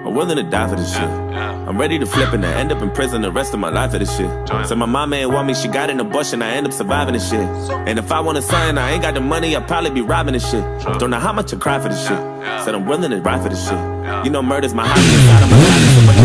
I'm willing to die for this shit. I'm ready to flip and end up in prison the rest of my life for this shit. So my mama ain't want me, she got an abortion, I end up surviving this shit. And if I want a son, I ain't got the money, I'll probably be robbing this shit. Don't know how much I cry for this shit. Said I'm willing to ride for this shit. You know murder's my hobby inside of my body, so much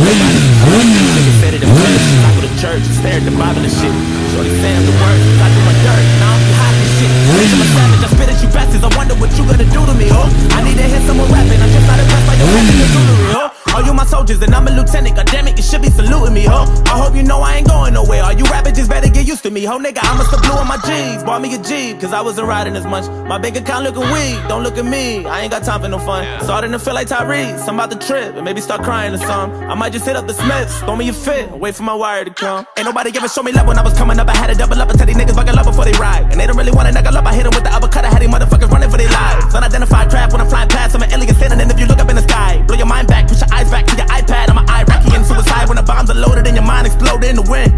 niggas said it in church, I go to church and stare at the Bible and shit. Shorty saying the words, I do my dirt, now I'm hiding this shit. I'm a savage, I spit at you bastards, I wonder what you gonna do to me, ho. I need to hear someone rapping, I'm just not impressed by your rapping and jewelry, ho. All you my soldiers and I'm a lieutenant, goddammit, you should be saluting me, ho. I hope you know I ain't going nowhere, all you rappers just better get used to me, ho. Nigga, I must have blew on my G's, bought me a Jeep, cause I wasn't riding as much. My bank account looking weak, don't look at me, I ain't got time for no fun. Starting to feel like Tyrese, I'm about to trip and maybe start crying or something. I might just hit up the Smiths, throw me a fit, wait for my wire to come. Ain't nobody ever show me love when I was coming up, I had to double up and tell these niggas fucking love before they ride. And they don't really want a nigga love, I hit them with the uppercut, I had these motherfuckers running for their lives. Unidentified craft when I'm flying past, I'm an alien standing, and if you look up in the sky, blow your mind back, push your eyes back to your iPad. I'm an Iraqi in suicide when the bombs are loaded and your mind explode in the wind.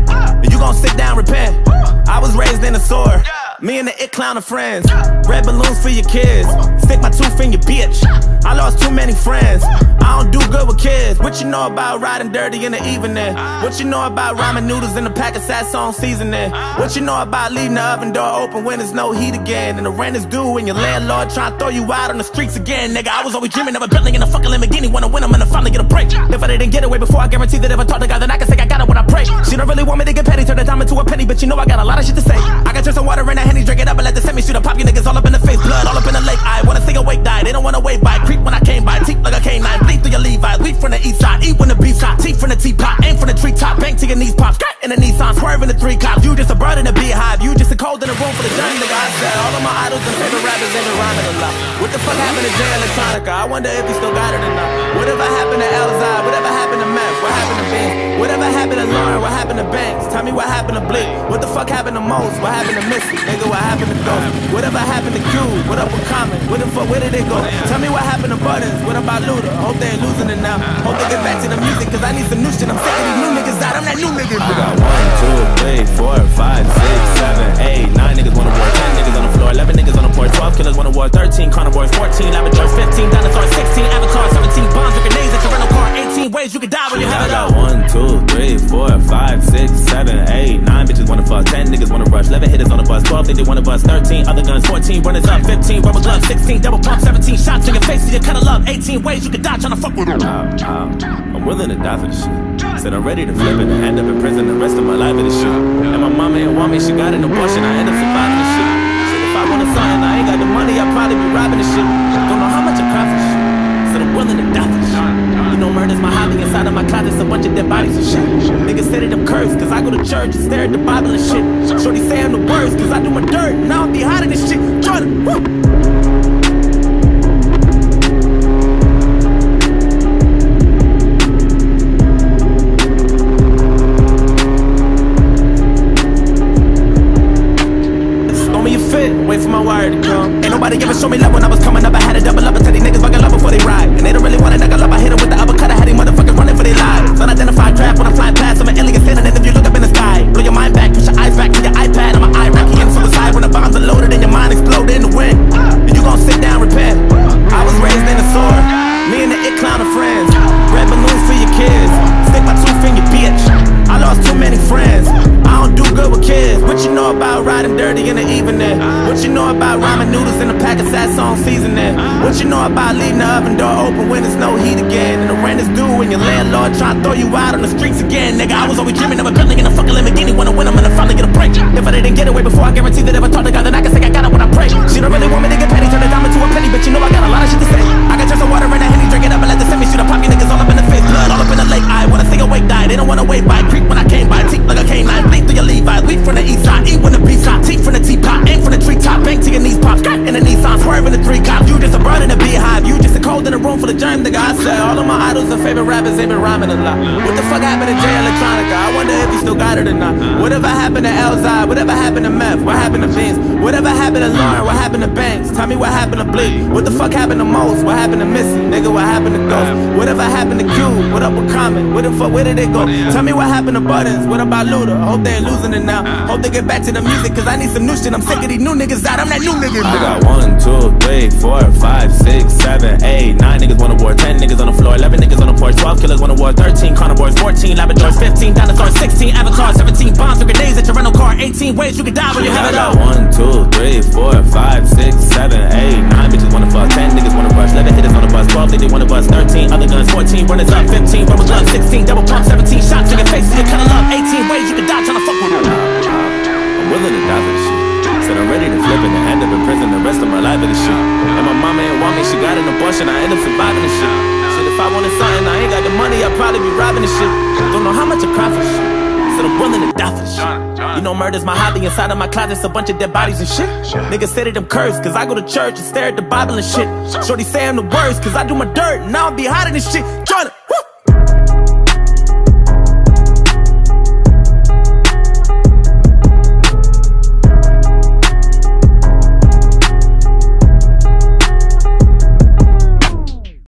You gon' sit down, repent. I was raised in a sword. Me and the it clown are friends. Red balloons for your kids. Stick my tooth in your bitch. I lost too many friends. I don't do good with kids. What you know about riding dirty in the evening? What you know about ramen noodles in a pack of Sasson seasoning? What you know about leaving the oven door open when there's no heat again? And the rent is due and your landlord trying to throw you out on the streets again. Nigga, I was always dreaming of a Bentley and a fucking Lamborghini. Wanna win, I'm gonna finally get a break. If I didn't get away before, I guarantee that if I talk to God, then I can say I got it when I pray. She don't really want me to get petty, turn the time into a penny, but you know I got a lot of shit to say. I can turn some water in a Henny, drink it up and let the semi shoot up, pop you niggas all up in the face, blood all up in the lake. I wanna see awake die, they don't wanna wait by. Creep when I came by, teeth like a canine, bleed through your Levi's, leap from the east side, eat when the beef's hot, teeth from the teapot, aim from the treetop, bang to your knees pop, skirt in the Nissan, swerve in the 3 cops. You just a bird in a beehive, you just a cold in the room for the journey, nigga. I said all of my idols and favorite rappers ain't been rhyming a lot. What the fuck happened to Jay Electronica? I wonder if he still got it or not. Whatever happened to Elzai? Whatever happened to Meth? What happened to Vince? Whatever happened to Lauren? What happened to Banks? Tell me what happened to Blake? What the fuck happened to Most? What happened to Missy? Nigga, what happened to Ghost? Whatever happened to Q? What up with Common? Where the fuck, where did they go? Tell me what happened to Buttons? What about Luda? Hope they ain't losing it now. Hope they get back to the music, cause I need some new shit. I'm sick of these new niggas out. I'm that new nigga. I got 1, 2, 3, 4, 5, 6, 7, 8, 9 niggas wanna war, 10 niggas on the floor, 11 niggas on the porch, 12 killers wanna war, 13 carnivores, 14 avatars, 15 dinosaurs, 16 avatars, 17 bombs with grenades at your rental car, 18 ways you could die when you have it all. I got 1, 2, 3, 4, 5, 6, 7, 8, 9 bitches wanna fuck, 10 niggas wanna rush, 11 hitters on the bus, 12 think they wanna bust, 13 other guns, 14 runners up, 15 rubber gloves, 16 double pump, 17 shots in your face to your kind of love, 18 ways you could die trying to fuck with her. I'm willing to die for this shit. Said I'm ready to flip it and end up in prison the rest of my life for this shit. And my mama ain't want me, she got an abortion, I end up surviving this shit. Said if I want a son, I ain't got the money, I'll probably be robbing this shit. Don't know how much I cry for this shit. Said I'm willing to die for this shit. You know murder's my hobby, inside of my closet's a bunch of dead bodies and shit. Niggas say that I'm cursed, cause I go to church and stare at the Bible and shit. Shorty say I'm the worst, cause I do my dirt, now I'm behind this shit. Joyner, woo! Wait for my wire to come. Ain't nobody ever show me love when I was coming up. I had to double up and tell these niggas fucking love before they ride. And they don't really want a nigga love, I hit them with the uppercut, I had these motherfuckers running for their lives. Unidentified craft when I'm flying past, I'm an alien standing, and if you look up in the sky, blow your mind back, push your eyes back to your iPad. I'm an Iraqi in suicide when the bombs are loaded and your mind explode in the wind. And you gon' sit down, repent. I was raised in a sword. Me and the it clown are friends. Red balloons for your kids. Stick my tooth in your bitch. I lost too many friends. I don't do good with kids. What you know about riding dirty in the evening? What you know about ramen noodles in a pack of Sasson seasoning? What you know about leaving the oven door open when there's no heat again? And the rent is due and your landlord trying to throw you out on the streets again. Nigga, I was always dreaming of a Bentley and a fucking Lamborghini. Wanna win, I'm gonna finally get a break. If I didn't get away before, I guarantee that if I talk to God, then I can say I got it when I pray. She don't really want me to get petty, turn the dime into a penny, but you know I got a lot of shit to say. I can turn some water in a Henny, drink it up and let the semi shoot up, pop you niggas all up in the face, blood all up in the lake. I wanna see awake die, they don't wanna wait by. Creep when I came by, teeth like a canine, bleed through your Levi's, leap from the east side, eat when the beef's hot, teeth from the teapot, aim from the treetop, bang to your knees pop, skirt in the Nissan, swerve in the 3 cops. You just a bird in a beehive, you just a cold in a room full of germs, nigga. I said all of my idols and favorite rappers ain't been rhyming a lot. What the fuck happened to Jay Electronica? I wonder if he still got it or not. Whatever happened to Elzai? Whatever happened to Meth? What happened to Vince? Whatever happened to Lauren? What happened to Banks? Tell me what happened to Blake? What the fuck happened to Most? What happened to Missy? Nigga, what happened to Ghost? Whatever happened to Q? What up with Common? Where the fuck, where did they go? Tell me what happened to Buttons? What about Luda? Hope they ain't losing it now. Hope they get back to the music, cause I need some new shit. I'm sick of these new niggas out. I'm that new nigga. I got 1, 2, 3, 4, 5, 6, 7, 8, 9 niggas wanna war, 10 niggas on the floor, 11 niggas on the porch, 12 one award 13, carnivores 14, Labradors 15, dinosaurs 16, avatars 17, bombs and grenades at your rental car 18 ways you can die when you have it all. 1, 2, 3, 4, 5, 6, 7, 8, 9 bitches wanna fuck, 10 niggas wanna rush, 11 hitters on the bus, 12 think they wanna bust, 13 other guns, 14 runners up, 15 rubber gloves, 16 double pump, 17 shots in your face, you kinda love, 18 ways you can die trying to fuck with them. I'm willing to die for this shit. Said I'm ready to flip and end up in prison the rest of my life for this shit. And my mama ain't want me, she got an abortion, I end up surviving this shit. Shit, if I wanted something, I ain't got the money, I'd probably be robbing this shit. Don't know how much I cry for this shit. Said I'm willing to die for this shit. You know murder's my hobby, inside of my closet's a bunch of dead bodies and shit. Niggas say that I'm cursed, cause I go to church and stare at the Bible and shit. Shorty say I'm the worst, cause I do my dirt, and I'll be hiding this shit. Joyner, woo!